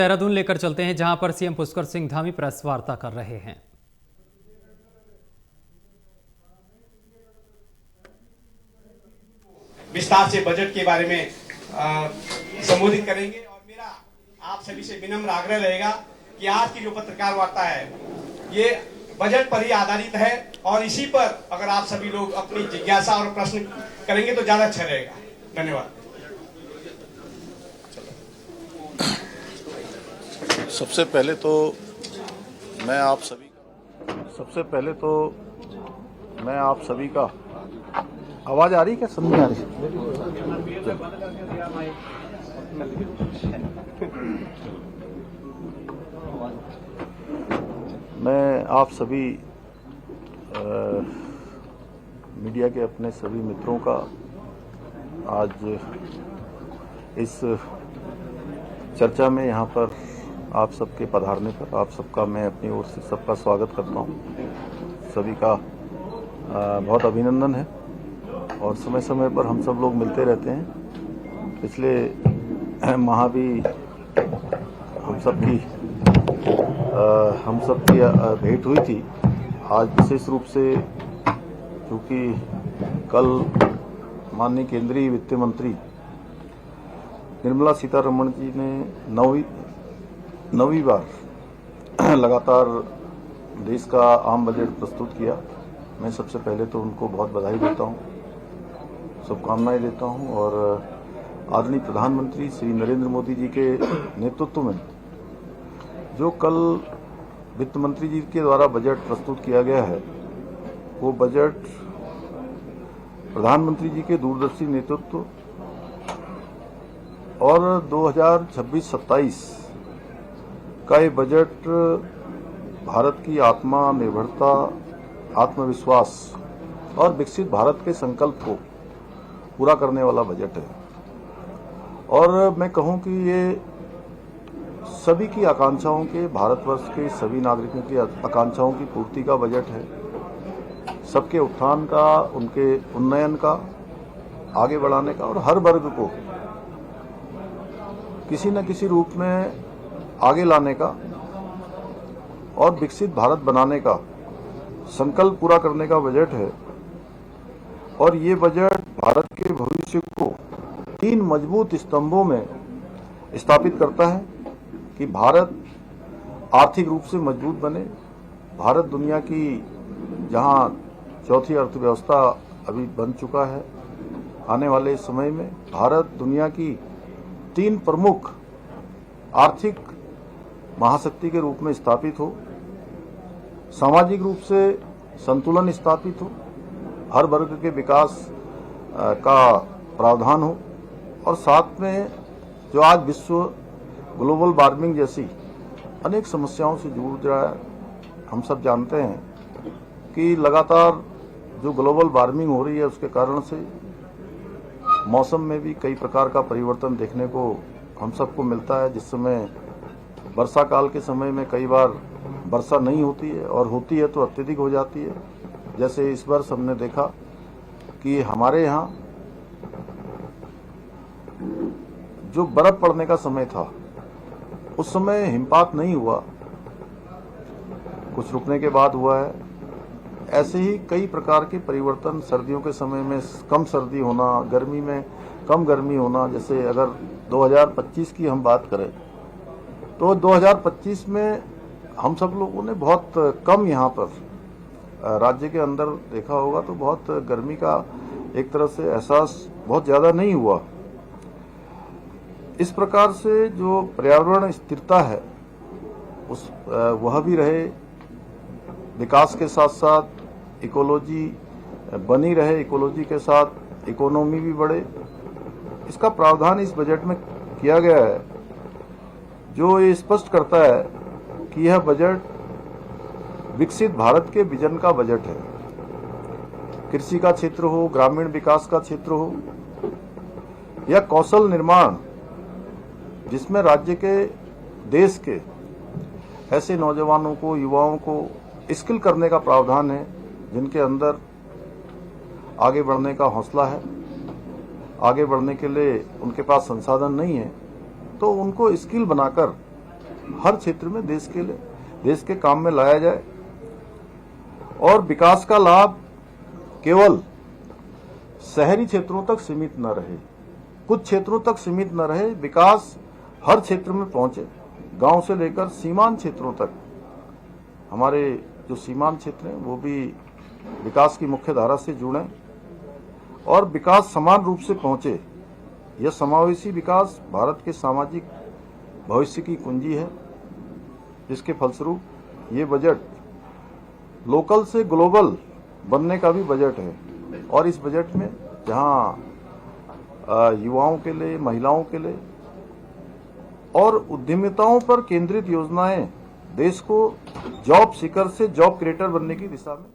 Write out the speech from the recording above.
देहरादून लेकर चलते हैं, जहां पर सीएम पुष्कर सिंह धामी प्रेस वार्ता कर रहे हैं। विस्तार से बजट के बारे में संबोधित करेंगे और मेरा आप सभी से विनम्र आग्रह रहेगा कि आज की जो पत्रकार वार्ता है ये बजट पर ही आधारित है और इसी पर अगर आप सभी लोग अपनी जिज्ञासा और प्रश्न करेंगे तो ज्यादा अच्छा रहेगा। धन्यवाद। सबसे पहले तो मैं आप सभी का आवाज आ रही क्या? समझ नहीं आ रही? मैं आप सभी मीडिया के अपने सभी मित्रों का आज इस चर्चा में यहाँ पर आप सबके पधारने पर आप सबका मैं अपनी ओर से सबका स्वागत करता हूँ। सभी का बहुत अभिनंदन है और समय समय पर हम सब लोग मिलते रहते हैं। पिछले माह भी हम सबकी भेंट हुई थी। आज विशेष रूप से क्योंकि कल माननीय केंद्रीय वित्त मंत्री निर्मला सीतारमण जी ने नौवीं बार लगातार देश का आम बजट प्रस्तुत किया। मैं सबसे पहले तो उनको बहुत बधाई देता हूं, शुभकामनाएं देता हूं और आदरणीय प्रधानमंत्री श्री नरेंद्र मोदी जी के नेतृत्व में जो कल वित्त मंत्री जी के द्वारा बजट प्रस्तुत किया गया है वो बजट प्रधानमंत्री जी के दूरदर्शी नेतृत्व और 2026-27 का ये बजट भारत की आत्मनिर्भरता, आत्मविश्वास और विकसित भारत के संकल्प को पूरा करने वाला बजट है। और मैं कहूं कि ये सभी की आकांक्षाओं के, भारतवर्ष के सभी नागरिकों की आकांक्षाओं की पूर्ति का बजट है। सबके उत्थान का, उनके उन्नयन का, आगे बढ़ाने का और हर वर्ग को किसी न किसी रूप में आगे लाने का और विकसित भारत बनाने का संकल्प पूरा करने का बजट है। और ये बजट भारत के भविष्य को 3 मजबूत स्तंभों में स्थापित करता है कि भारत आर्थिक रूप से मजबूत बने। भारत दुनिया की जहां चौथी अर्थव्यवस्था अभी बन चुका है, आने वाले समय में भारत दुनिया की 3 प्रमुख आर्थिक महाशक्ति के रूप में स्थापित हो, सामाजिक रूप से संतुलन स्थापित हो, हर वर्ग के विकास का प्रावधान हो और साथ में जो आज विश्व ग्लोबल वार्मिंग जैसी अनेक समस्याओं से जूझ रहा है। हम सब जानते हैं कि लगातार जो ग्लोबल वार्मिंग हो रही है उसके कारण से मौसम में भी कई प्रकार का परिवर्तन देखने को हम सबको मिलता है। जिस समय वर्षा काल के समय में कई बार वर्षा नहीं होती है और होती है तो अत्यधिक हो जाती है। जैसे इस वर्ष हमने देखा कि हमारे यहाँ जो बर्फ पड़ने का समय था उस समय हिमपात नहीं हुआ, कुछ रुकने के बाद हुआ है। ऐसे ही कई प्रकार के परिवर्तन, सर्दियों के समय में कम सर्दी होना, गर्मी में कम गर्मी होना। जैसे अगर 2025 की हम बात करें तो 2025 में हम सब लोगों ने बहुत कम यहाँ पर राज्य के अंदर देखा होगा तो बहुत गर्मी का एक तरह से एहसास बहुत ज्यादा नहीं हुआ। इस प्रकार से जो पर्यावरण स्थिरता है उस वह भी रहे, विकास के साथ साथ इकोलॉजी बनी रहे, इकोलॉजी के साथ इकोनॉमी भी बढ़े। इसका प्रावधान इस बजट में किया गया है जो ये स्पष्ट करता है कि यह बजट विकसित भारत के विजन का बजट है। कृषि का क्षेत्र हो, ग्रामीण विकास का क्षेत्र हो या कौशल निर्माण, जिसमें राज्य के, देश के ऐसे नौजवानों को, युवाओं को स्किल करने का प्रावधान है जिनके अंदर आगे बढ़ने का हौसला है, आगे बढ़ने के लिए उनके पास संसाधन नहीं है, तो उनको स्किल बनाकर हर क्षेत्र में देश के लिए, देश के काम में लाया जाए और विकास का लाभ केवल शहरी क्षेत्रों तक सीमित न रहे, कुछ क्षेत्रों तक सीमित न रहे, विकास हर क्षेत्र में पहुंचे, गांव से लेकर सीमांत क्षेत्रों तक। हमारे जो सीमांत क्षेत्र हैं वो भी विकास की मुख्य धारा से जुड़ें और विकास समान रूप से पहुंचे। यह समावेशी विकास भारत के सामाजिक भविष्य की कुंजी है, जिसके फलस्वरूप ये बजट लोकल से ग्लोबल बनने का भी बजट है। और इस बजट में जहां युवाओं के लिए, महिलाओं के लिए और उद्यमिताओं पर केंद्रित योजनाएं देश को जॉब सीकर से जॉब क्रिएटर बनने की दिशा में